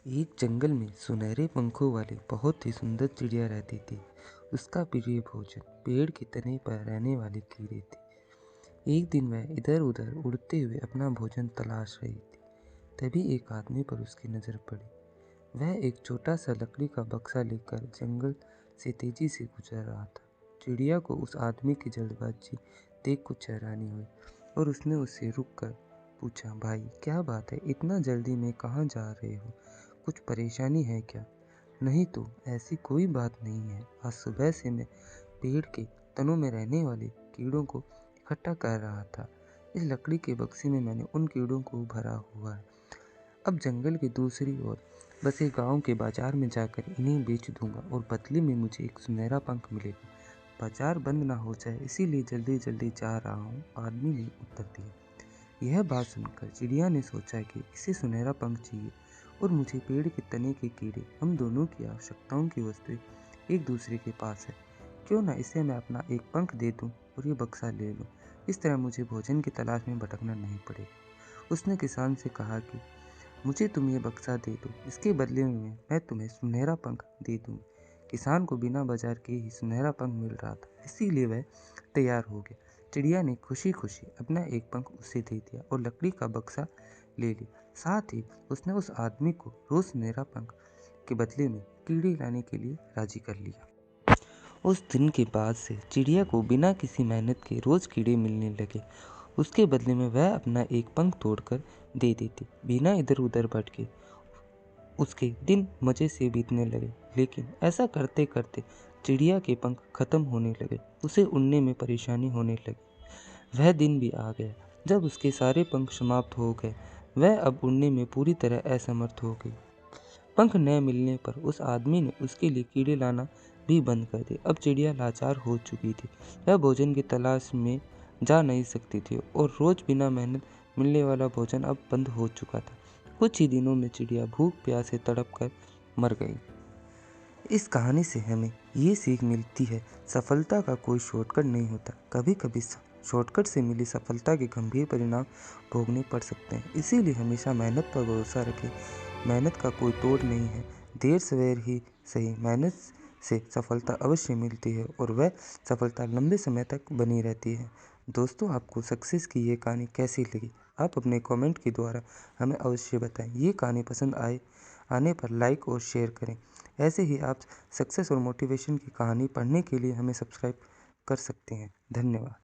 एक जंगल में सुनहरे पंखों वाली बहुत ही सुंदर चिड़िया रहती थी। उसका प्रिय भोजन पेड़ के तने पर रहने वाले कीड़े थे। एक दिन वह इधर उधर उड़ते हुए अपना भोजन तलाश रही थी। तभी एक आदमी पर उसकी नज़र पड़ी। वह एक छोटा सा लकड़ी का बक्सा लेकर जंगल से तेजी से गुजर रहा था। चिड़िया को उस आदमी की जल्दबाजी देख कुछ हैरानी हुई और उसने उससे रुक कर पूछा, भाई क्या बात है, इतना जल्दी में कहाँ जा रहे हो? कुछ परेशानी है क्या? नहीं तो ऐसी कोई बात नहीं है। आज सुबह से मैं पेड़ के तनों में रहने वाले कीड़ों को इकट्ठा कर रहा था। इस लकड़ी के बक्से में मैंने उन कीड़ों को भरा हुआ है। अब जंगल की दूसरी ओर बसे गांव के बाजार में जाकर इन्हें बेच दूंगा और बदले में मुझे एक सुनहरा पंख मिलेगा। बाजार बंद ना हो जाए इसीलिए जल्दी जल्दी जा रहा हूँ, आदमी ने उत्तर दिया। यह बात सुनकर चिड़िया ने सोचा कि इसे सुनहरा पंख चाहिए और मुझे पेड़ के तने के कीड़े, हम दोनों की आवश्यकताओं की वस्तुएं एक दूसरे के पास है। क्यों ना इसे मैं अपना एक पंख दे दूं और ये बक्सा ले लूं। इस तरह मुझे भोजन की तलाश में भटकना नहीं पड़ेगा। उसने किसान से कहा कि मुझे तुम ये बक्सा दे दो, इसके बदले में मैं तुम्हें सुनहरा पंख दे दूंगी। किसान को बिना बाजार के ही सुनहरा पंख मिल रहा था, इसीलिए वह तैयार हो गया। चिड़िया ने खुशी खुशी अपना एक पंख उसे दे दिया और लकड़ी का बक्सा ले लिया। साथ ही उसने उस आदमी को रोज सुनहरा पंख के बदले में कीड़े लाने के लिए राजी कर लिया। उस दिन के बाद से चिड़िया को बिना किसी मेहनत के रोज कीड़े मिलने लगे। उसके बदले में वह अपना एक पंख तोड़कर दे देती। बिना इधर उधर भटके उसके दिन मज़े से बीतने लगे। लेकिन ऐसा करते करते चिड़िया के पंख खत्म होने लगे। उसे उड़ने में परेशानी होने लगी। वह दिन भी आ गया जब उसके सारे पंख समाप्त हो गए। वह अब उड़ने में पूरी तरह असमर्थ हो गई। पंख न मिलने पर उस आदमी ने उसके लिए कीड़े लाना भी बंद कर दिया। अब चिड़िया लाचार हो चुकी थी। वह भोजन की तलाश में जा नहीं सकती थी और रोज बिना मेहनत मिलने वाला भोजन अब बंद हो चुका था। कुछ ही दिनों में चिड़िया भूख प्यास से तड़प कर मर गई। इस कहानी से हमें ये सीख मिलती है, सफलता का कोई शॉर्टकट नहीं होता। कभी कभी शॉर्टकट से मिली सफलता के गंभीर परिणाम भोगने पड़ सकते हैं। इसीलिए हमेशा मेहनत पर भरोसा रखें। मेहनत का कोई तोड़ नहीं है। देर सवेर ही सही, मेहनत से सफलता अवश्य मिलती है और वह सफलता लंबे समय तक बनी रहती है। दोस्तों, आपको सक्सेस की ये कहानी कैसी लगी? आप अपने कमेंट के द्वारा हमें अवश्य बताएं। ये कहानी पसंद आने पर लाइक और शेयर करें। ऐसे ही आप सक्सेस और मोटिवेशन की कहानी पढ़ने के लिए हमें सब्सक्राइब कर सकते हैं। धन्यवाद।